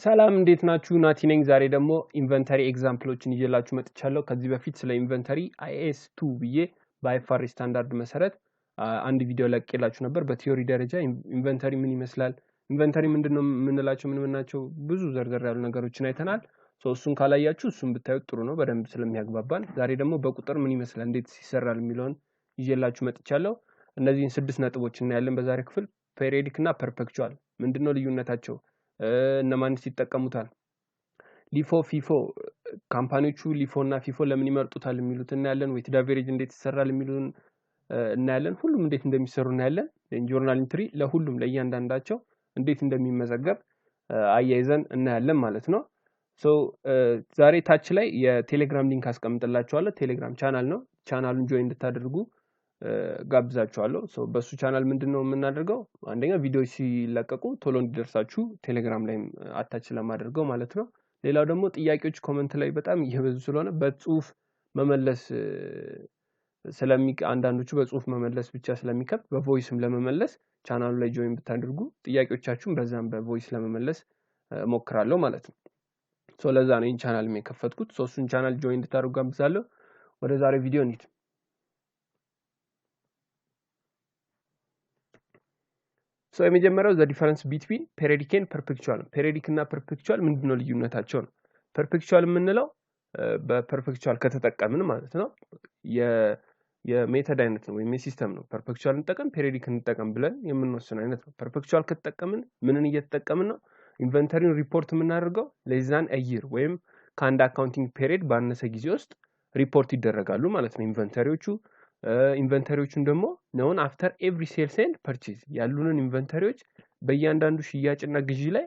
ሰላም እንዴት ናችሁ? ናቲ ነኝ። ዛሬ ደግሞ ኢንቨንተሪ ኤግዛምፕሎችን ይዤላችሁ መጥቻለሁ። ከዚህ በፊት ስለ ኢንቨንተሪ IAS2 ብዬ በአይኤፍአርኤስ ስታንዳርድ መሰረት አንድ ቪዲዮ ለቅቄላችሁ ነበር። በቲዮሪ ደረጃ ኢንቨንተሪ ምን ይመስላል፣ ኢንቨንተሪ ምንድነው የምንላቸው፣ ምን ናቸው፣ ብዙ ዘርዘር ያሉ ነገሮችን አይተናል። እሱን ካላያችሁ እሱን ብታዩት ጥሩ ነው፣ በደንብ ስለሚያግባባን። ዛሬ ደግሞ በቁጥር ምን ይመስላል፣ እንዴት ይሰራል የሚለውን ይዤላችሁ መጥቻለሁ። እነዚህን 6 ነጥቦች እናያለን በዛሬ ክፍል። ፔሪዮዲክ እና ፐርፔክቹዋል ምንድነው ልዩነታቸው፣ እነማንስ ይጠቀሙታል፣ ሊፎ ፊፎ ካምፓኒዎቹ ሊፎ እና ፊፎ ለምን ይመርጡታል የሚሉት እናያለን። ዌይትድ አቨሬጅ እንዴት ይሰራል የሚሉን እናያለን። ሁሉም እንዴት እንደሚሰሩ እናያለን። ጆርናል ኢንትሪ ለሁሉም ለእያንዳንዳቸው እንዴት እንደሚመዘገብ አያይዘን እናያለን ማለት ነው። ዛሬ ታች ላይ የቴሌግራም ሊንክ አስቀምጥላችኋለሁ። ቴሌግራም ቻናል ነው። ቻናሉን ጆይን እንድታደርጉ ጋብዛችኋለሁ። በሱ ቻናል ምንድነው የምናደርገው፣ አንደኛ ቪዲዮዎች ሲለቀቁ ቶሎ እንዲደርሳችሁ ቴሌግራም ላይ አታች ለማድረገው ማለት ነው። ሌላው ደግሞ ጥያቄዎች ኮሜንት ላይ በጣም እየበዙ ስለሆነ በጽሁፍ መመለስ አንዳንዶቹ በጽሁፍ መመለስ ብቻ ስለሚከብድ በቮይስም ለመመለስ ቻናሉ ላይ ጆይን ብታደርጉ ጥያቄዎቻችሁን በዛም በቮይስ ለመመለስ ሞክራለሁ ማለት ነው። ለዛ ነው ይህን ቻናል የከፈትኩት። እሱን ቻናል ጆይን እንድታደርጉ ጋብዛለሁ። ወደ ዛሬ ቪዲዮ እንሂድ። የመጀመሪያው ዘ ዲፈረንስ ቢትዊን ፔሪዮዲክ ኤንድ ፐርፔክቹዋል ነው። ፔሪዮዲክ እና ፐርፔክቹዋል ምንድነው ልዩነታቸው ነው። ፐርፔክቹዋል የምንለው በፐርፔክቹዋል ከተጠቀምን ማለት ነው የሜተድ አይነት ነው ወይም የሲስተም ነው። ፐርፔክቹዋል እንጠቀም ፔሪዮዲክ እንጠቀም ብለን የምንወስን አይነት ነው። ፐርፔክቹዋል ከተጠቀምን ምንን እየተጠቀምን ነው? ኢንቨንተሪን ሪፖርት የምናደርገው ለዛን አየር ወይም ከአንድ አካውንቲንግ ፔሪድ ባነሰ ጊዜ ውስጥ ሪፖርት ይደረጋሉ ማለት ነው ኢንቨንተሪዎቹን ደግሞ ነውን አፍተር ኤቭሪ ሴልስ ኤንድ ፐርቼዝ ያሉንን ኢንቨንተሪዎች በእያንዳንዱ ሽያጭና ግዢ ላይ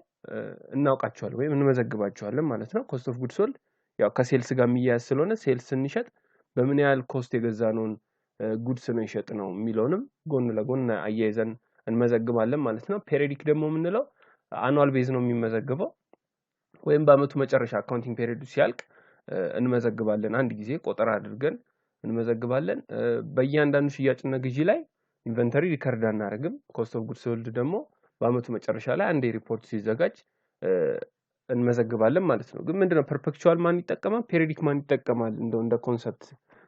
እናውቃቸዋለን ወይም እንመዘግባቸዋለን ማለት ነው። ኮስት ኦፍ ጉድ ሶልድ ያው ከሴልስ ጋር የሚያያዝ ስለሆነ ሴልስ ስንሸጥ በምን ያህል ኮስት የገዛነውን ጉድስ ነው የሸጥነው የሚለውንም ጎን ለጎን አያይዘን እንመዘግባለን ማለት ነው። ፔሪዮዲክ ደግሞ የምንለው አኑዋል ቤዝ ነው የሚመዘግበው ወይም በአመቱ መጨረሻ አካውንቲንግ ፔሪዮዱ ሲያልቅ እንመዘግባለን። አንድ ጊዜ ቆጠራ አድርገን እንመዘግባለን። በእያንዳንዱ ሽያጭና ግዢ ላይ ኢንቨንተሪ ሪከርድ አናደርግም። ኮስት ኦፍ ጉድ ሶልድ ደግሞ በአመቱ መጨረሻ ላይ አንዴ ሪፖርት ሲዘጋጅ እንመዘግባለን ማለት ነው። ግን ምንድነው ፐርፔክቹዋል ማን ይጠቀማል፣ ፔሪዮዲክ ማን ይጠቀማል? እንደ ኮንሰፕት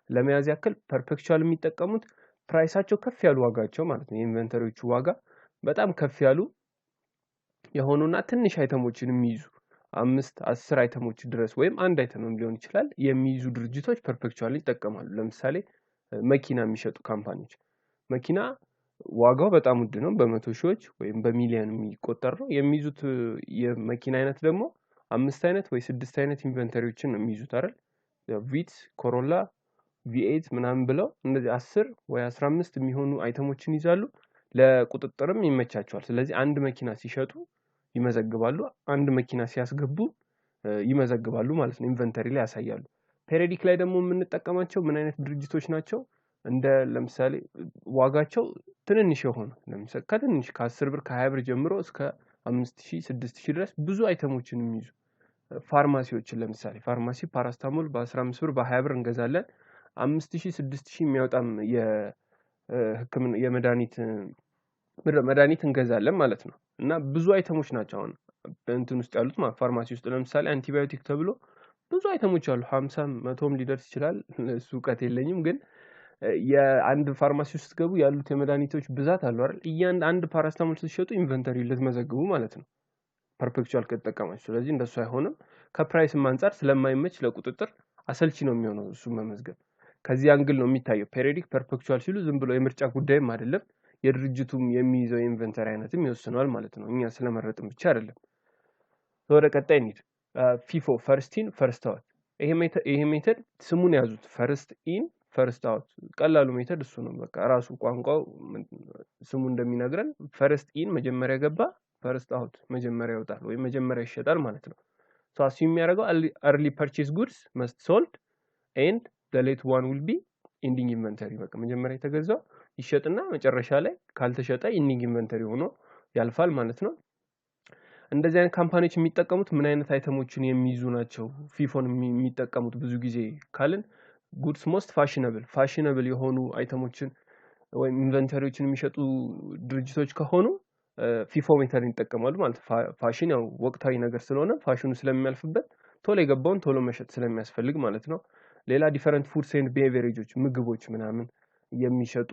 ለመያዝ ያክል ፐርፔክቹዋል የሚጠቀሙት ፕራይሳቸው ከፍ ያሉ ዋጋቸው ማለት ነው የኢንቨንተሪዎቹ ዋጋ በጣም ከፍ ያሉ የሆኑና ትንሽ አይተሞችን የሚይዙ 5-10 አይተሞች ድረስ ወይም አንድ አይተም ሊሆን ይችላል የሚይዙ ድርጅቶች ፐርፔክቹዋል ይጠቀማሉ። ለምሳሌ መኪና የሚሸጡ ካምፓኒዎች መኪና ዋጋው በጣም ውድ ነው፣ በመቶ ሺዎች ወይም በሚሊዮን የሚቆጠር ነው። የሚይዙት የመኪና አይነት ደግሞ 5 አይነት ወይ 6 አይነት ኢንቨንተሪዎችን የሚይዙት አይደል። ቪትስ፣ ኮሮላ፣ ቪኤት ምናምን ብለው እነዚህ 10 ወይ 15 የሚሆኑ አይተሞችን ይዛሉ። ለቁጥጥርም ይመቻቸዋል። ስለዚህ አንድ መኪና ሲሸጡ ይመዘግባሉ፣ አንድ መኪና ሲያስገቡ ይመዘግባሉ ማለት ነው። ኢንቨንተሪ ላይ ያሳያሉ። ፔሪዮዲክ ላይ ደግሞ የምንጠቀማቸው ምን አይነት ድርጅቶች ናቸው? እንደ ለምሳሌ ዋጋቸው ትንንሽ የሆኑ ለምሳሌ ከትንሽ ከ10 ብር ከ20 ብር ጀምሮ እስከ 5000 6000 ድረስ ብዙ አይተሞችን የሚይዙ ፋርማሲዎችን ለምሳሌ ፋርማሲ ፓራስታሞል በ15 ብር በ20 ብር እንገዛለን። 5000 6000 የሚያወጣም የህክምና መድኃኒት እንገዛለን ማለት ነው። እና ብዙ አይተሞች ናቸው አሁን በእንትን ውስጥ ያሉት ፋርማሲ ውስጥ ለምሳሌ አንቲባዮቲክ ተብሎ ብዙ አይተሞች አሉ። 50 100ም ሊደርስ ይችላል። እሱ እውቀት የለኝም፣ ግን የአንድ ፋርማሲ ውስጥ ገቡ ያሉት የመድኃኒቶች ብዛት አሉ አይደል። አንድ ፓራስታሞል ስትሸጡ ኢንቨንተሪ ልትመዘግቡ ማለት ነው ፐርፔክቹዋል ከተጠቀማችሁ። ስለዚህ እንደሱ አይሆንም። ከፕራይስም አንፃር ስለማይመች ለቁጥጥር አሰልቺ ነው የሚሆነው እሱ መመዝገብ። ከዚህ አንግል ነው የሚታየው። ፔሪዮዲክ ፐርፔክቹዋል ሲሉ ዝም ብሎ የምርጫ ጉዳይም አይደለም፣ የድርጅቱም የሚይዘው የኢንቨንተሪ አይነትም ይወስነዋል ማለት ነው። እኛ ስለመረጥን ብቻ አይደለም። ወደ ቀጣይ እንሂድ። ፊፎ ፈርስት ኢን ፈርስት አውት። ይሄ ሜተድ ስሙን ያዙት፣ ፈርስት ኢን ፈርስት አውት። ቀላሉ ሜተድ እሱ ነው። በቃ ራሱ ቋንቋው ስሙ እንደሚነግረን ፈርስት ኢን መጀመሪያ ገባ፣ ፈርስት አውት መጀመሪያ ይወጣል ወይም መጀመሪያ ይሸጣል ማለት ነው። አሱ የሚያደርገው early purchase goods must sold and the late one will be ending inventory። በቃ መጀመሪያ የተገዛው ይሸጥና መጨረሻ ላይ ካልተሸጠ ending inventory ሆኖ ያልፋል ማለት ነው። እንደዚህ አይነት ካምፓኒዎች የሚጠቀሙት ምን አይነት አይተሞችን የሚይዙ ናቸው? ፊፎን የሚጠቀሙት ብዙ ጊዜ ካልን ጉድስ ሞስት ፋሽነብል የሆኑ አይተሞችን ወይም ኢንቨንተሪዎችን የሚሸጡ ድርጅቶች ከሆኑ ፊፎ ሜተድ ይጠቀማሉ ማለት ፋሽን ያው ወቅታዊ ነገር ስለሆነ ፋሽኑ ስለሚያልፍበት ቶሎ የገባውን ቶሎ መሸጥ ስለሚያስፈልግ ማለት ነው። ሌላ ዲፈረንት ፉድስ ኤንድ ቢሄቪየሮች ምግቦች ምናምን የሚሸጡ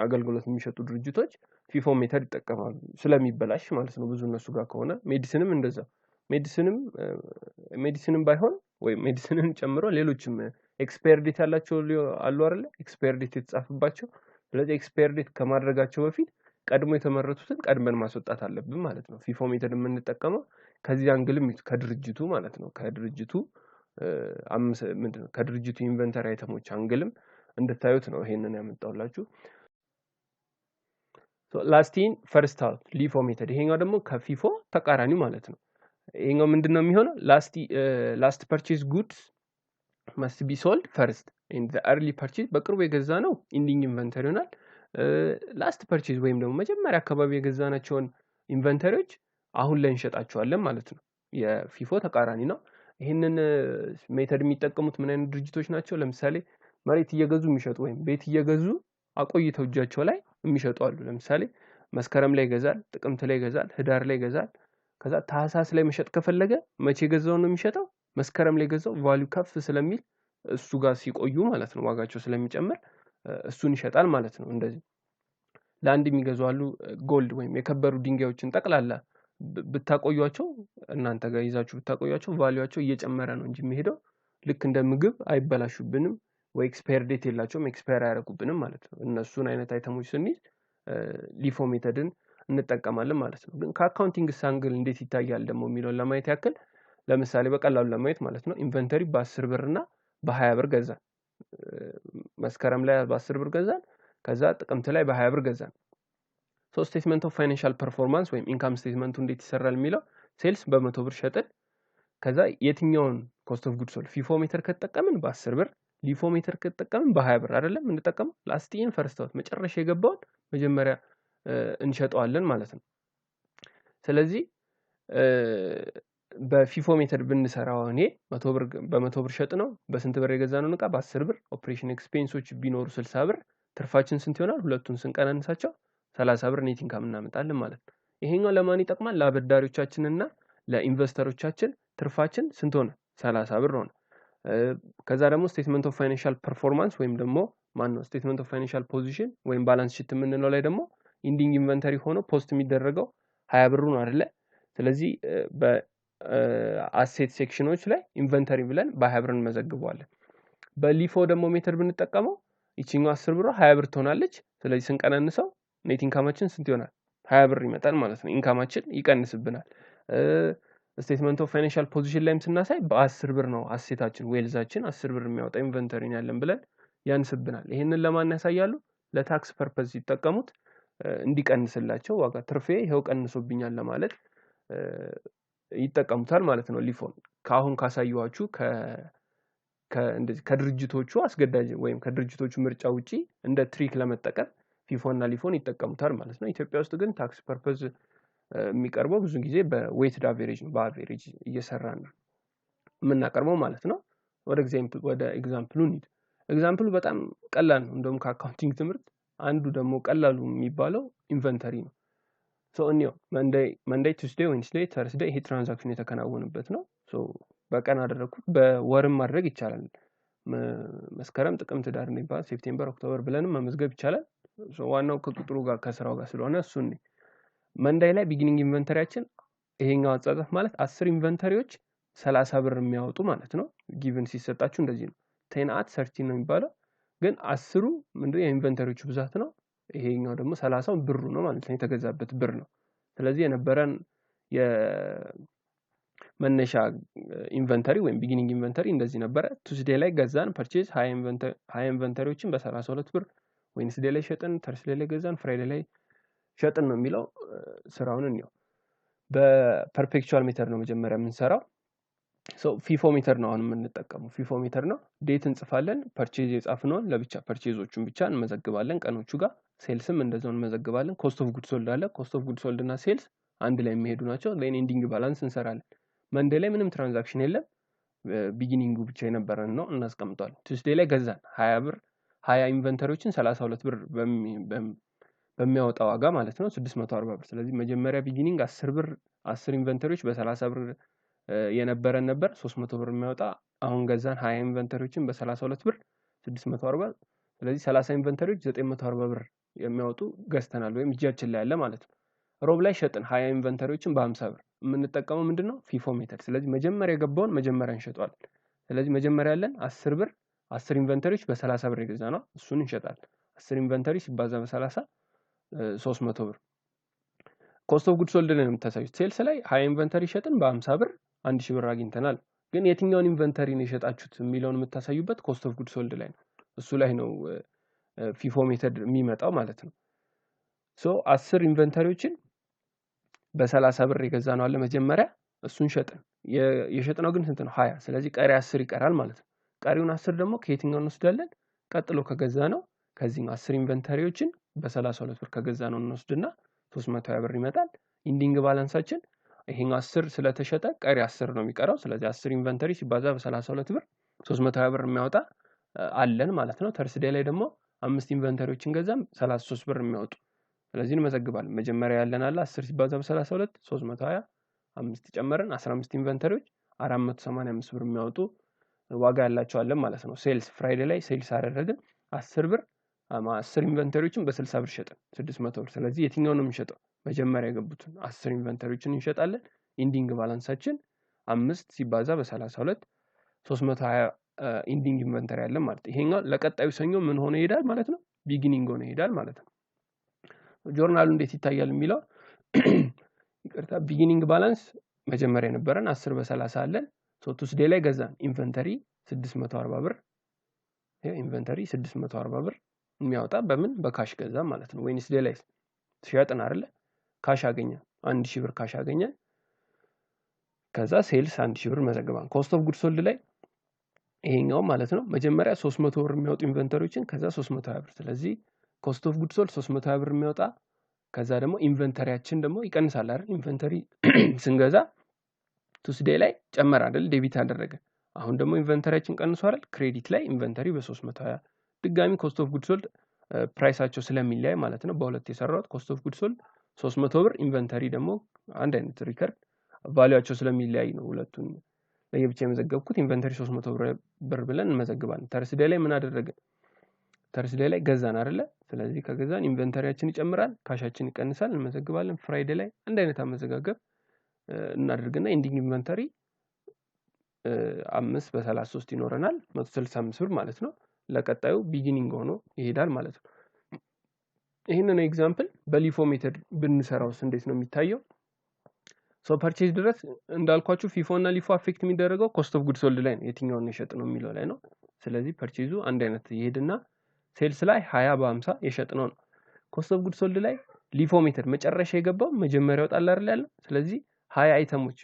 አገልግሎት የሚሸጡ ድርጅቶች ፊፎ ሜተድ ይጠቀማሉ ስለሚበላሽ ማለት ነው። ብዙ እነሱ ጋር ከሆነ ሜዲሲንም ባይሆን ወይ ሜዲሲንን ጨምሮ ሌሎችም ኤክስፓየር ዴት ያላቸው አሉ አይደለ? ኤክስፓየር ዴት የተጻፈባቸው። ስለዚህ ኤክስፓየር ዴት ከማድረጋቸው በፊት ቀድሞ የተመረቱትን ቀድመን ማስወጣት አለብን ማለት ነው። ፊፎ ሜተድ የምንጠቀመው ከዚህ አንግልም ከድርጅቱ ማለት ነው። ከድርጅቱ ኢንቨንተሪ አይተሞች አንግልም እንድታዩት ነው ይሄንን ያመጣሁላችሁ። ላስቲን ፈርስት አውት ሊፎ ሜተድ ይሄኛው ደግሞ ከፊፎ ተቃራኒ ማለት ነው። ይሄኛው ምንድነው የሚሆነው? ላስት ፐርቼዝ ጉድስ መስት ቢ ሶልድ ፈርስት ኢን ዘ አርሊ ፐርቼዝ በቅርቡ የገዛ ነው ኢንዲንግ ኢንቨንተሪ ይሆናል። ላስት ፐርቼዝ ወይም ደግሞ መጀመሪያ አካባቢ የገዛናቸውን ኢንቨንተሪዎች አሁን ላይ እንሸጣቸዋለን ማለት ነው። የፊፎ ተቃራኒ ነው። ይሄንን ሜተድ የሚጠቀሙት ምን አይነት ድርጅቶች ናቸው? ለምሳሌ መሬት እየገዙ የሚሸጡ ወይም ቤት እየገዙ አቆይተው እጃቸው ላይ የሚሸጡ አሉ። ለምሳሌ መስከረም ላይ ይገዛል፣ ጥቅምት ላይ ይገዛል፣ ህዳር ላይ ይገዛል። ከዛ ታህሳስ ላይ መሸጥ ከፈለገ መቼ ገዛው ነው የሚሸጠው? መስከረም ላይ ገዛው ቫልዩ ከፍ ስለሚል እሱ ጋር ሲቆዩ ማለት ነው ዋጋቸው ስለሚጨምር እሱን ይሸጣል ማለት ነው። እንደዚህ ለአንድ የሚገዙ አሉ። ጎልድ ወይም የከበሩ ድንጋዮችን ጠቅላላ ብታቆዩቸው እናንተ ጋር ይዛችሁ ብታቆዩቸው ቫልዩአቸው እየጨመረ ነው እንጂ የሚሄደው ልክ እንደ ምግብ አይበላሹብንም ወይ ኤክስፓየር ዴት የላቸውም ኤክስፓየር አያደርጉብንም ማለት ነው። እነሱን አይነት አይተሞች ስንይዝ ሊፎ ሜተድን እንጠቀማለን ማለት ነው። ግን ከአካውንቲንግ አንግል እንዴት ይታያል ደግሞ የሚለውን ለማየት ያክል ለምሳሌ በቀላሉ ለማየት ማለት ነው ኢንቨንተሪ በ10 ብር እና በ20 ብር ገዛን። መስከረም ላይ በ10 ብር ገዛን። ከዛ ጥቅምት ላይ በ20 ብር ገዛን። ሶ ስቴትመንት ኦፍ ፋይናንሻል ፐርፎርማንስ ወይም ኢንካም ስቴትመንቱ እንዴት ይሰራል የሚለው ሴልስ በ100 ብር ሸጥን። ከዛ የትኛውን ኮስት ኦፍ ጉድስ ሶልድ ፊፎ ሜተር ከተጠቀምን በ10 ብር ሊፎ ሜተር ከተጠቀምን በ20 ብር አይደለም እንጠቀመው። ላስት ኢን ፈርስት አውት መጨረሻ የገባውን መጀመሪያ እንሸጠዋለን ማለት ነው። ስለዚህ በፊፎ ሜተድ ብንሰራው እኔ በ100 ብር ሸጥ ነው። በስንት ብር የገዛነው ዕቃ? በ10 ብር። ኦፕሬሽን ኤክስፔንሶች ቢኖሩ 60 ብር። ትርፋችን ስንት ይሆናል? ሁለቱን ስንቀናንሳቸው 30 ብር ኔት ኢንካም እናመጣለን ማለት ነው። ይሄኛው ለማን ይጠቅማል? ለአበዳሪዎቻችንና ለኢንቨስተሮቻችን ትርፋችን ስንት ሆነ? 30 ብር ሆነ። ከዛ ደግሞ ስቴትመንት ኦፍ ፋይናንሻል ፐርፎርማንስ ወይም ደግሞ ስቴትመንት ኦፍ ፋይናንሻል ፖዚሽን ወይም ባላንስ ሺት የምንለው ላይ ደግሞ ኢንዲንግ ኢንቨንተሪ ሆኖ ፖስት የሚደረገው 20 ብሩ ነው አይደለ? ስለዚህ በአሴት ሴክሽኖች ላይ ኢንቨንተሪ ብለን በ20 ብር እንመዘግበዋለን። በሊፎ ደግሞ ሜተድ ብንጠቀመው ይቺኛው 10 ብሯ 20 ብር ትሆናለች። ስለዚህ ስንቀናንሰው ኔት ኢንካማችን ስንት ይሆናል? 20 ብር ይመጣል ማለት ነው። ኢንካማችን ይቀንስብናል። ስቴትመንት ኦፍ ፋይናንሻል ፖዚሽን ላይም ስናሳይ በ10 ብር ነው አሴታችን ዌልዛችን 10 ብር የሚያወጣ ኢንቨንተሪ ነው ያለን ብለን ያንስብናል። ይሄንን ለማን ያሳያሉ? ለታክስ ፐርፐዝ ሲጠቀሙት እንዲቀንስላቸው ዋጋ ትርፌ ይሄው ቀንሶብኛል ለማለት ይጠቀሙታል ማለት ነው። ሊፎን ካሁን ካሳየዋችሁ ከድርጅቶቹ አስገዳጅ ወይም ከድርጅቶቹ ምርጫ ውጪ እንደ ትሪክ ለመጠቀም ፊፎና ሊፎን ይጠቀሙታል ማለት ነው። ኢትዮጵያ ውስጥ ግን ታክስ ፐርፐዝ የሚቀርበው ብዙ ጊዜ በዌይትድ አቨሬጅ ነው። በአቨሬጅ እየሰራን ነው የምናቀርበው ማለት ነው። ወደ ኤግዛምፕሉ እንሂድ። ኤግዛምፕሉ በጣም ቀላል ነው። እንደውም ከአካውንቲንግ ትምህርት አንዱ ደግሞ ቀላሉ የሚባለው ኢንቨንተሪ ነው። ሶ እኒው መንዴይ፣ ቱስዴይ፣ ዌንስዴይ፣ ተርስዴይ ይሄ ትራንዛክሽን የተከናወነበት ነው። ሶ በቀን አደረኩት። በወርም ማድረግ ይቻላል። መስከረም፣ ጥቅምት፣ ዳር የሚባል ሴፕቴምበር፣ ኦክቶበር ብለንም መመዝገብ ይቻላል። ሶ ዋናው ከቁጥሩ ጋር ከስራው ጋር ስለሆነ እሱን መንዳይ ላይ ቢጊኒንግ ኢንቨንተሪያችን ይሄኛው አጻጻፍ ማለት 10 ኢንቨንተሪዎች 30 ብር የሚያወጡ ማለት ነው። ጊቭን ሲሰጣችሁ እንደዚህ ነው። 10 at 13 ነው የሚባለው። ግን 10ሩ ምንድነው የኢንቨንተሪዎቹ ብዛት ነው። ይሄኛው ደግሞ 30ው ብሩ ነው ማለት ነው። የተገዛበት ብር ነው። ስለዚህ የነበረን የመነሻ ኢንቨንተሪ ወይም ቢጊኒንግ ኢንቨንተሪ እንደዚህ ነበረ። ቱስዴይ ላይ ገዛን ፐርቼዝ 20 ኢንቨንተሪዎችን በ32 ብር። ዌንስዴይ ላይ ሸጥን፣ ተርስዴይ ላይ ገዛን፣ ፍራይዴይ ላይ ሸጥን ነው የሚለው። ስራውን እንየው። በፐርፔክቹዋል ሜተድ ነው መጀመሪያ የምንሰራው። ሶ ፊፎ ሜተድ ነው አሁን የምንጠቀመው። ፊፎ ሜተድ ነው። ዴት እንጽፋለን። ፐርቼዝ የጻፍነውን ለብቻ ፐርቼዞቹን ብቻ እንመዘግባለን ቀኖቹ ጋር። ሴልስም እንደዛው እንመዘግባለን። ኮስት ኦፍ ጉድ ሶልድ አለ። ኮስት ኦፍ ጉድ ሶልድ እና ሴልስ አንድ ላይ የሚሄዱ ናቸው። ሌን ኤንዲንግ ባላንስ እንሰራለን። መንዴ ላይ ምንም ትራንዛክሽን የለም። ቢጊኒንጉ ብቻ የነበረን ነው እናስቀምጣለን። ቱስዴይ ላይ ገዛን 20 ብር 20 ኢንቨንተሪዎችን 32 ብር በሚያወጣ ዋጋ ማለት ነው 640 ብር። ስለዚህ መጀመሪያ ቢጊኒንግ 10 ብር 10 ኢንቨንተሪዎች በ30 ብር የነበረን ነበር 300 ብር የሚያወጣ አሁን ገዛን 20 ኢንቨንተሪዎችን በ32 ብር 640 ስለዚህ 30 ኢንቨንተሪዎች 940 ብር የሚያወጡ ገዝተናል ወይም እጃችን ላይ ያለ ማለት ነው። ሮብ ላይ ሸጥን 20 ኢንቨንተሪዎችን በ50 ብር የምንጠቀመው ምንድነው ፊፎ ሜተድ። ስለዚህ መጀመሪያ የገባውን መጀመሪያ እንሸጣለን። ስለዚህ መጀመሪያ ያለን 10 ብር 10 ኢንቨንተሪዎች በ30 ብር የገዛነው እሱን እንሸጣለን። 10 ኢንቨንተሪ ሲባዛ በ30 300 ብር። ኮስት ኦፍ ጉድስ ሶልድ ላይ ነው የምታሳዩት። ሴልስ ላይ 20 ኢንቨንተሪ ሸጥን በ50 ብር 1000 ብር አግኝተናል። ግን የትኛውን ኢንቨንተሪ ነው የሸጣችሁት የሚለውን የምታሳዩበት ኮስት ኦፍ ጉድስ ሶልድ ላይ ነው። እሱ ላይ ነው ፊፎ ሜተድ የሚመጣው ማለት ነው። ሶ 10 ኢንቨንተሪዎችን በ30 ብር የገዛነው አለ መጀመሪያ እሱን ሸጥን። የሸጥነው ግን ስንት ነው 20። ስለዚህ ቀሪ 10 ይቀራል ማለት ነው። ቀሪውን 10 ደግሞ ከየትኛው እንወስዳለን? ቀጥሎ ከገዛነው ከዚህ 10 ኢንቨንተሪዎችን በ32 ብር ከገዛነው እንወስድና 320 ብር ይመጣል። ኢንዲንግ ባላንሳችን ይሄን 10 ስለተሸጠ ቀሪ 10 ነው የሚቀረው። ስለዚህ 10 ኢንቨንተሪ ሲባዛ በ32 ብር 320 ብር የሚያወጣ አለን ማለት ነው። ተርስዴ ላይ ደግሞ 5 ኢንቨንተሪዎችን ገዛም 33 ብር የሚያወጡ ስለዚህ እንመዘግባለን። መጀመሪያ ያለን አለ 10 ሲባዛ በ32 320 5 ጨመረን 15 ኢንቨንተሪዎች 485 ብር የሚያወጡ ዋጋ ያላቸው አለን ማለት ነው። ሴልስ ፍራይዴ ላይ ሴልስ አደረግን 10 ብር 10 ኢንቨንተሪዎችን በ60 ብር ሸጥን 600 ብር። ስለዚህ የትኛውን ነው የምንሸጠው? መጀመሪያ የገቡትን 10 ኢንቨንተሪዎችን እንሸጣለን። ኢንዲንግ ባላንሳችን 5 ሲባዛ በ32 320 ኢንዲንግ ኢንቨንተሪ ያለን ማለት ነው። ይሄኛው ለቀጣዩ ሰኞ ምን ሆነ ይሄዳል ማለት ነው? ቢጊኒንግ ሆነ ይሄዳል ማለት ነው። ጆርናሉ እንዴት ይታያል የሚለው ይቅርታ ቢጊኒንግ ባላንስ መጀመሪያ የነበረን 10 በ30 አለን። ሶ ቱስዴ ላይ ገዛን ኢንቨንተሪ 640 ብር ይሄ ኢንቨንተሪ 640 ብር የሚያወጣ በምን በካሽ ገዛ ማለት ነው። ዌድነስዴ ላይ ሸጥን አይደለ ካሽ አገኘን 1000 ብር ካሽ አገኘን። ከዛ ሴልስ 1000 ብር መዘግባን። ኮስት ኦፍ ጉድ ሶልድ ላይ ይሄኛው ማለት ነው መጀመሪያ 300 ብር የሚያወጡ ኢንቨንተሪዎችን ከዛ 320 ብር። ስለዚህ ኮስት ኦፍ ጉድ ሶልድ 320 ብር የሚያወጣ ከዛ ደግሞ ኢንቨንተሪያችን ደግሞ ይቀንሳል አይደል? ኢንቨንተሪ ስንገዛ ቱስዴ ላይ ጨመረ አይደል? ዴቢት አደረገ። አሁን ደግሞ ኢንቨንተሪያችን ቀንሷል አይደል? ክሬዲት ላይ ኢንቨንተሪ በ320 ድጋሚ ኮስት ኦፍ ጉድ ሶልድ ፕራይሳቸው ስለሚለያይ ማለት ነው። በሁለት የሰራሁት ኮስት ኦፍ ጉድ ሶልድ 300 ብር ኢንቨንተሪ ደግሞ አንድ አይነት ሪከርድ ቫልዩአቸው ስለሚለያይ ነው ሁለቱን ለየብቻ የመዘገብኩት። ኢንቨንተሪ 300 ብር ብለን እንመዘግባለን። ተርስዴ ላይ ምን አደረግን? ተርስዴ ላይ ገዛን አይደለ? ስለዚህ ከገዛን ኢንቨንተሪያችን ይጨምራል፣ ካሻችን ይቀንሳል፣ እንመዘግባለን። ፍራይዴ ላይ አንድ አይነት አመዘጋገብ እናደርግና ኢንዲንግ ኢንቨንተሪ 5 በ33 ይኖረናል 165 ብር ማለት ነው። ለቀጣዩ ቢጊኒንግ ሆኖ ይሄዳል ማለት ነው። ይሄንን ኤግዛምፕል በሊፎ ሜተድ ብንሰራውስ እንዴት ነው የሚታየው? ሶ ፐርቼዝ ድረስ እንዳልኳችሁ ፊፎ እና ሊፎ አፌክት የሚደረገው ኮስት ኦፍ ጉድ ሶልድ ላይ ነው፣ የትኛውን የሸጥ ነው የሚለው ላይ ነው። ስለዚህ ፐርቼዙ አንድ አይነት ይሄድና ሴልስ ላይ 20 በ50 የሸጥነው ነው። ኮስት ኦፍ ጉድ ሶልድ ላይ ሊፎ ሜተድ መጨረሻ የገባው መጀመሪያ ይወጣል አይደል ያለው። ስለዚህ 20 አይተሞች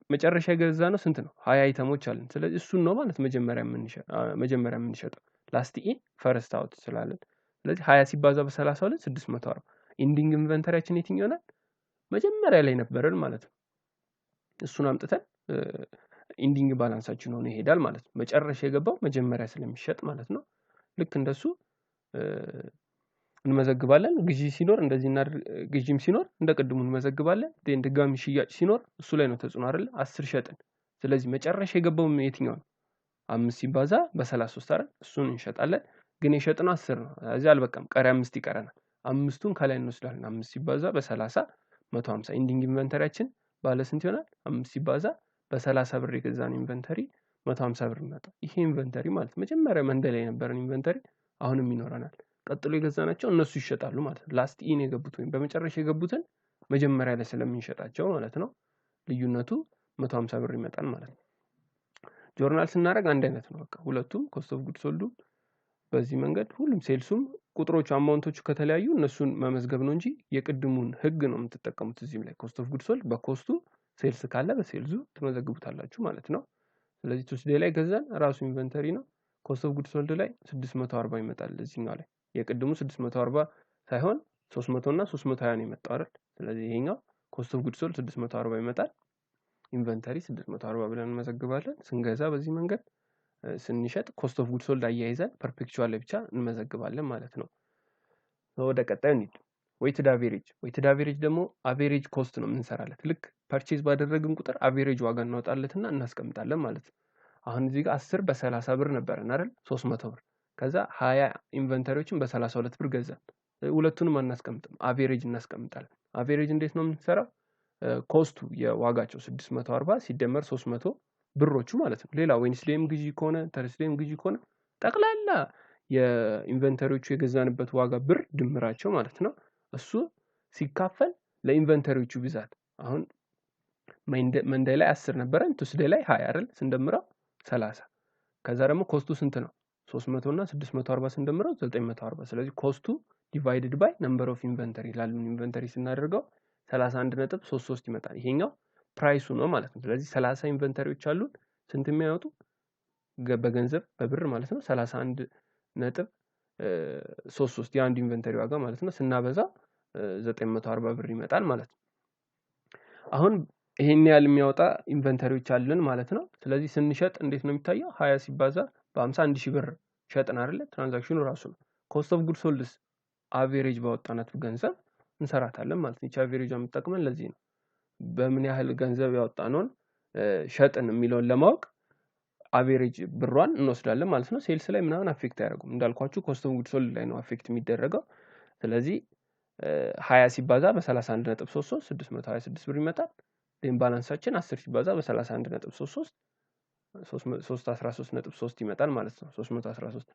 መጨረሻ የገዛ ነው ስንት ነው? 20 አይተሞች አለን። ስለዚህ እሱን ነው ማለት መጀመሪያ የምንሸጠው ላስት ኢን ፈርስት አውት ስላለን። ስለዚህ 20 ሲባዛ በ32 640 ኢንዲንግ ኢንቨንተሪያችን የትኛው ነው? መጀመሪያ ላይ ነበረን ማለት ነው። እሱን አምጥተን ኢንዲንግ ባላንሳችን ሆኖ ይሄዳል ማለት ነው። መጨረሻ የገባው መጀመሪያ ስለሚሸጥ ማለት ነው። ልክ እንደሱ እንመዘግባለን። ግዢ ሲኖር እንደዚህ ግዢም ሲኖር እንደቀድሙ እንመዘግባለን። ድጋሚ ሽያጭ ሲኖር እሱ ላይ ነው ተጽዕኖ አይደል? 10 ሸጥን። ስለዚህ መጨረሻ የገባው የትኛው ነው? 5 ሲባዛ በ33 አይደል? እሱን እንሸጣለን። ግን የሸጥነው 10 ነው። እዚህ አልበቃም፣ ቀሪ 5 ይቀረናል። አምስቱን ከላይ እንወስዳለን። 5 ሲባዛ በ30 150 ኢንዲንግ ኢንቨንተሪያችን ባለ ስንት ይሆናል? 5 ሲባዛ በ30 ብር የገዛን ኢንቨንተሪ 150 ብር ይመጣል። ይሄ ኢንቨንተሪ ማለት መጀመሪያ መንደል ላይ የነበረን ኢንቨንተሪ አሁንም ይኖረናል። ቀጥሎ የገዛናቸው እነሱ ይሸጣሉ ማለት ነው። ላስት ኢን የገቡት ወይም በመጨረሻ የገቡትን መጀመሪያ ላይ ስለምንሸጣቸው ማለት ነው። ልዩነቱ 150 ብር ይመጣል ማለት ነው። ጆርናል ስናደርግ አንድ አይነት ነው። በቃ ሁለቱም ኮስት ኦፍ ጉድ ሶልዱ በዚህ መንገድ ሁሉም ሴልሱም ቁጥሮቹ አማውንቶቹ ከተለያዩ እነሱን መመዝገብ ነው እንጂ የቅድሙን ህግ ነው የምትጠቀሙት። እዚህም ላይ ኮስት ኦፍ ጉድ ሶልድ በኮስቱ ሴልስ ካለ በሴልዙ ትመዘግቡታላችሁ ማለት ነው። ስለዚህ ቱስዴ ላይ ገዛን ራሱ ኢንቨንተሪ ነው። ኮስት ኦፍ ጉድ ሶልድ ላይ 640 ይመጣል። እዚህኛው ላይ የቅድሙ 640 ሳይሆን 300 እና 320 ነው የመጣው አይደል? ስለዚህ ይሄኛው ኮስት ኦፍ ጉድ ሶልድ 640 ይመጣል። ኢንቨንተሪ 640 ብለን እንመዘግባለን። ስንገዛ በዚህ መንገድ ስንሸጥ ኮስት ኦፍ ጉድ ሶልድ አያይዘን ፐርፔክቹዋል ላይ ብቻ እንመዘግባለን ማለት ነው። ወደ ቀጣዩ እንሂድ። weighted average ደግሞ average cost ነው የምንሰራለት ልክ purchase ባደረግን ቁጥር average ዋጋ እናወጣለትና እናስቀምጣለን ማለት ነው አሁን እዚህ ጋር 10 በ30 ብር ነበርና አይደል 300 ብር ከዛ 20 ኢንቨንተሪዎችን በ32 ብር ገዛን ሁለቱንም አናስቀምጥም average እናስቀምጣለን average እንዴት ነው የምንሰራው ኮስቱ የዋጋቸው 640 ሲደመር 300 ብሮቹ ማለት ነው ሌላ ዌንስዴም ግዢ ከሆነ ተርስዴም ግዢ ከሆነ ጠቅላላ የኢንቨንተሪዎቹ የገዛንበት ዋጋ ብር ድምራቸው ማለት ነው እሱ ሲካፈል ለኢንቨንተሪዎቹ ብዛት አሁን መንዴይ ላይ 10 ነበረን ቱስዴይ ላይ 20 አይደል ስንደምረው 30 ከዛ ደግሞ ኮስቱ ስንት ነው 300 እና 640 ስንደምረው 940 ስለዚህ ኮስቱ ዲቫይድድ ባይ ነምበር ኦፍ ኢንቨንተሪ ላሉን ኢንቨንተሪ ስናደርገው 31.33 ይመጣል ይሄኛው ፕራይሱ ነው ማለት ነው ስለዚህ 30 ኢንቨንተሪዎች አሉን ስንት የሚያወጡ በገንዘብ በብር ማለት ነው 31.33 የአንድ ኢንቨንተሪ ዋጋ ማለት ነው ስናበዛ 940 ብር ይመጣል ማለት ነው አሁን ይሄን ያህል የሚያወጣ ኢንቨንተሪዎች አሉን ማለት ነው ስለዚህ ስንሸጥ እንዴት ነው የሚታየው 20 ሲባዛ በ51000 ብር ሸጥን አይደል ትራንዛክሽኑ ራሱ ነው ኮስት ኦፍ ጉድ ሶልድስ አቨሬጅ ባወጣናት ገንዘብ እንሰራታለን ማለት ነው አቨሬጅ አምጣቀመን ለዚህ ነው በምን ያህል ገንዘብ ያወጣነውን ሸጥን የሚለውን ለማወቅ አቨሬጅ ብሯን እንወስዳለን ማለት ነው ሴልስ ላይ ምናምን አፌክት ያደርጉም እንዳልኳችሁ ኮስት ኦፍ ጉድ ሶልድ ላይ ነው አፌክት የሚደረገው ስለዚህ 20 ሲባዛ በ31.33 626 ብር ይመጣል ዴን ባላንሳችን 10 ሲባዛ በ31.33 313.3 ይመጣል ማለት ነው 313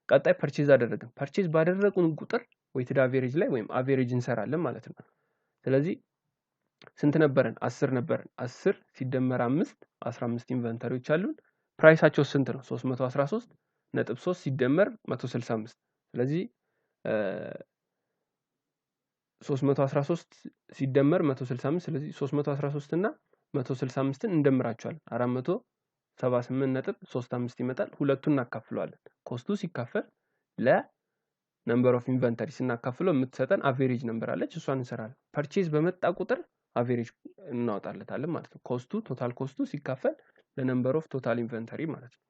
ቀጣይ ፐርቼዝ አደረግን ፐርቼዝ ባደረጉን ቁጥር ዌይትድ አቨሬጅ ላይ ወይም አቨሬጅ እንሰራለን ማለት ነው ስለዚህ ስንት ነበረን 10 ነበረን 10 ሲደመር 5 15 ኢንቨንተሪዎች አሉን ፕራይሳቸው ስንት ነው 313.3 ሲደመር 165 ስለዚህ 313 ሲደመር 165 ስለዚህ 313 እና 165ን እንደምራቸዋለን 478.35 ይመጣል ሁለቱን እናካፍለዋለን ኮስቱ ሲካፈል ለነምበር ኦፍ ኢንቨንተሪ ስናካፍለው የምትሰጠን አቨሬጅ ነምበር አለች እሷን እንሰራለን ፐርቼዝ በመጣ ቁጥር አቨሬጅ እናወጣለታለን ማለት ነው ኮስቱ ቶታል ኮስቱ ሲካፈል ለነምበር ኦፍ ቶታል ኢንቨንተሪ ማለት ነው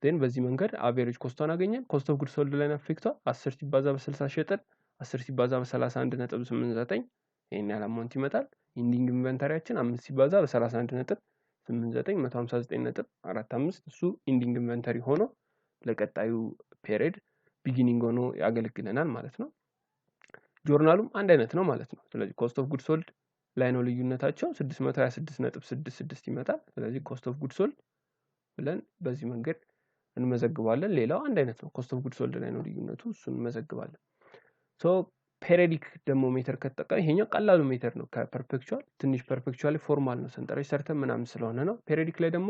ዴን በዚህ መንገድ አቨሬጅ ኮስቷን አገኘን ኮስት ኦፍ ጉድ ሶልድ ላይ አፌክቷ 10 ሲባዛ በ60 ሸጠን 10 ሲባዛ በ31.89 ይሄን ያህል አማውንት ይመጣል ኢንዲንግ ኢንቨንተሪያችን 5 ሲባዛ በ31.89 159.45 እሱ ኢንዲንግ ኢንቨንተሪ ሆኖ ለቀጣዩ ፔሪድ ቢጊኒንግ ሆኖ ያገለግለናል ማለት ነው ጆርናሉም አንድ አይነት ነው ማለት ነው ስለዚህ ኮስት ኦፍ ጉድ ሶልድ ላይ ነው ልዩነታቸው 626.66 ይመጣል ስለዚህ ኮስት ኦፍ ጉድ ሶልድ ብለን በዚህ መንገድ እንመዘግባለን ሌላው አንድ አይነት ነው ኮስት ኦፍ ጉድ ሶልድ ላይ ነው ልዩነቱ እሱን እንመዘግባለን ሶ ፔሪዮዲክ ደግሞ ሜተር ከተጠቀመ ይሄኛው ቀላሉ ሜተር ነው ከፐርፔክቹዋል ትንሽ ፐርፔክቹዋሊ ፎርማል ነው ሰንጠረዥ ሰርተን ምናምን ስለሆነ ነው ፔሪዮዲክ ላይ ደግሞ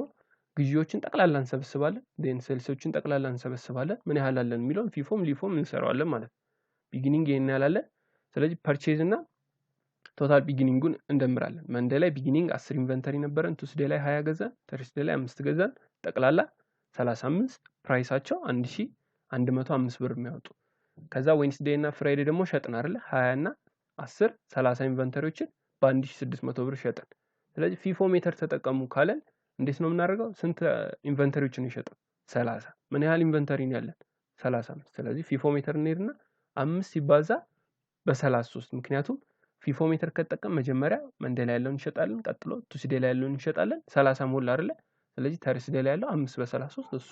ግዢዎችን ጠቅላላ እንሰበስባለን ዴን ሴልሶችን ጠቅላላ እንሰበስባለን ምን ያህል አለን የሚለውን ፊፎም ሊፎም እንሰራዋለን ማለት ቢጊኒንግ ይሄን ያህል አለ ስለዚህ ፐርቼዝ እና ቶታል ቢጊኒንጉን እንደምራለን መንዴ ላይ ቢጊኒንግ 10 ኢንቨንተሪ ነበረን ቱስዴ ላይ 20 ገዛን ተርስዴ ላይ 5 ገዛን ጠቅላላ 35 ፕራይሳቸው 1105 ብር የሚያወጡ ከዛ ዌንስዴ እና ፍራይዴ ደግሞ ሸጥን አይደል 20 እና 10 30 ኢንቨንተሪዎችን በ1600 ብር ሸጥን ስለዚህ ፊፎ ሜተር ተጠቀሙ ካለን እንዴት ነው የምናደርገው ስንት ኢንቨንተሪዎችን ይሸጣል 30 ምን ያህል ኢንቨንተሪ ነው ያለን 35 ስለዚህ ፊፎ ሜተር እንሄድና 5 ሲባዛ በ33 ምክንያቱም ፊፎ ሜተር ከተጠቀም መጀመሪያ መንዴ ላይ ያለውን እንሸጣለን ቀጥሎ ቱስዴ ላይ ያለውን እንሸጣለን 30 ሞላ አይደል ስለዚህ ተርስዴ ላይ ያለው 5 በ33 እሱ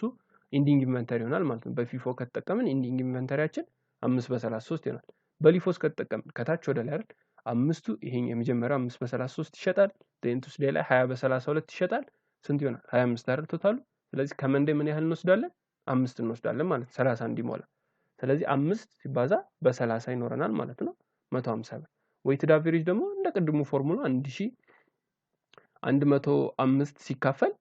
ኢንዲንግ ኢንቨንተሪ ይሆናል ማለት ነው በፊፎ ከተጠቀምን ኢንዲንግ ኢንቨንተሪያችን 5 በ33 ይሆናል በሊፎስ ከተጠቀምን ከታች ወደ ላይ አይደል አምስቱ ይሄን የመጀመሪያው 5 በ33 ይሸጣል ዴን ቱስዴ ላይ 20 በ32 ይሸጣል ስንት ይሆናል 25 አይደል ቶታሉ ስለዚህ ከመንዴ ምን ያህል እንወስዳለን 5 እንወስዳለን ማለት 30 እንዲሞላ ስለዚህ 5 ሲባዛ በ30 ይኖረናል ማለት ነው 150 ብር ዌይትድ አቨሬጅ ደግሞ እንደ ቅድሙ ፎርሙላ 1105 ሲካፈል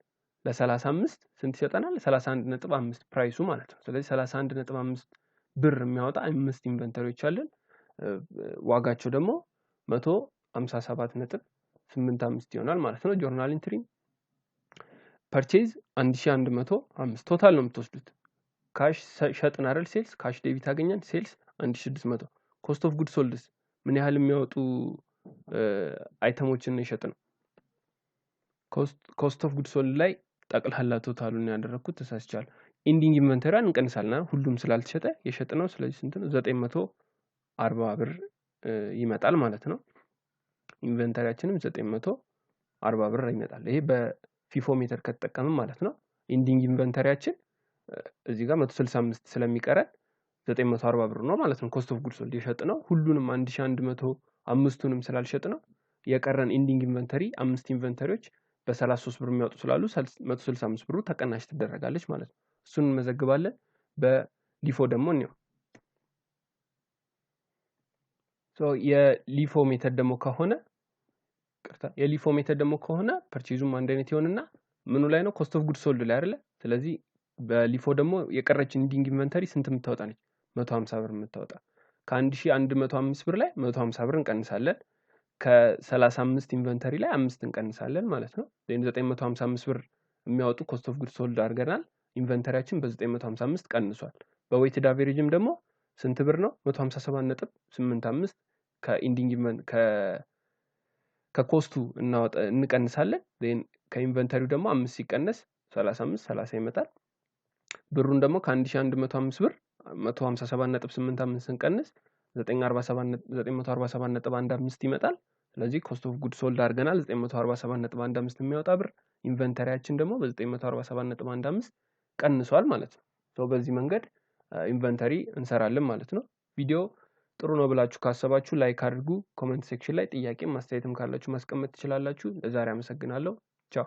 ለ35 ስንት ይሰጠናል 31.5 ፕራይሱ ማለት ነው ስለዚህ 31.5 ብር የሚያወጣ 5 ኢንቨንተሪዎች አለን ዋጋቸው ደግሞ 157.85 ይሆናል ማለት ነው ጆርናል ኢንትሪ ፐርቼዝ 1105 ቶታል ነው የምትወስዱት ካሽ ሸጥን አይደል ሴልስ ካሽ ዴቢት አገኘን ሴልስ 1600 ኮስት ኦፍ ጉድ ሶልድስ ምን ያህል የሚያወጡ አይተሞችን ነው የሸጥነው ኮስት ኦፍ ጉድ ሶልድ ላይ ጠቅላላ ቶታሉን ያደረኩት ተሳስቻለሁ ኢንዲንግ ኢንቨንተሪን እንቀንሳልና ሁሉም ስላልተሸጠ የሸጥነው ስለዚህ ስንት ነው 940 ብር ይመጣል ማለት ነው። ኢንቨንተሪያችንም 940 ብር ይመጣል። ይሄ በፊፎ ሜተድ ከተጠቀምን ማለት ነው። ኢንዲንግ ኢንቨንተሪያችን እዚህ ጋር 165 ስለሚቀረን 940 ብር ነው ማለት ነው። ኮስት ኦፍ ጉድስ ሶልድ የሸጥነው ሁሉንም 1100 አምስቱንም ስላልሸጥነው የቀረን ኢንዲንግ ኢንቨንተሪ 5 ኢንቨንተሪዎች በ33 ብር የሚያወጡ ስላሉ 165 ብሩ ተቀናሽ ትደረጋለች ማለት ነው። እሱን እንመዘግባለን። በሊፎ ደግሞ ነው የሊፎ ሜተድ ደግሞ ከሆነ ፐርቼዙም አንድ አይነት ይሆንና ምኑ ላይ ነው? ኮስት ኦፍ ጉድስ ሶልድ ላይ አይደለ? ስለዚህ በሊፎ ደግሞ የቀረችን ኢንዲንግ ኢንቨንተሪ ስንት የምታወጣ ነች? 150 ብር የምታወጣ። ከ1105 ብር ላይ 150 ብር እንቀንሳለን። ከ35 ኢንቨንተሪ ላይ 5 እንቀንሳለን ማለት ነው። 955 ብር የሚያወጡ ኮስት ኦፍ ጉድስ ሶልድ አድርገናል። ኢንቨንተሪያችን በ955 ቀንሷል። በዌይትድ አቨሬጅም ደግሞ ስንት ብር ነው? 157.85 ከኢንዲንግ ከኮስቱ እንቀንሳለን። ከኢንቨንተሪው ደግሞ 5 ሲቀነስ 35 30 ይመጣል። ብሩን ደግሞ ከ1105 ብር 157.85 ስንቀንስ 947.15 ይመጣል። ስለዚህ ኮስት ኦፍ ጉድ ሶልድ አድርገናል 947.15 የሚያወጣ ብር፣ ኢንቨንተሪያችን ደግሞ በ947.15 ቀንሷል ማለት ነው። በዚህ መንገድ ኢንቨንተሪ እንሰራለን ማለት ነው። ቪዲዮ ጥሩ ነው ብላችሁ ካሰባችሁ ላይክ አድርጉ። ኮሜንት ሴክሽን ላይ ጥያቄም ማስተያየትም ካላችሁ ማስቀመጥ ትችላላችሁ። ለዛሬ አመሰግናለሁ። ቻው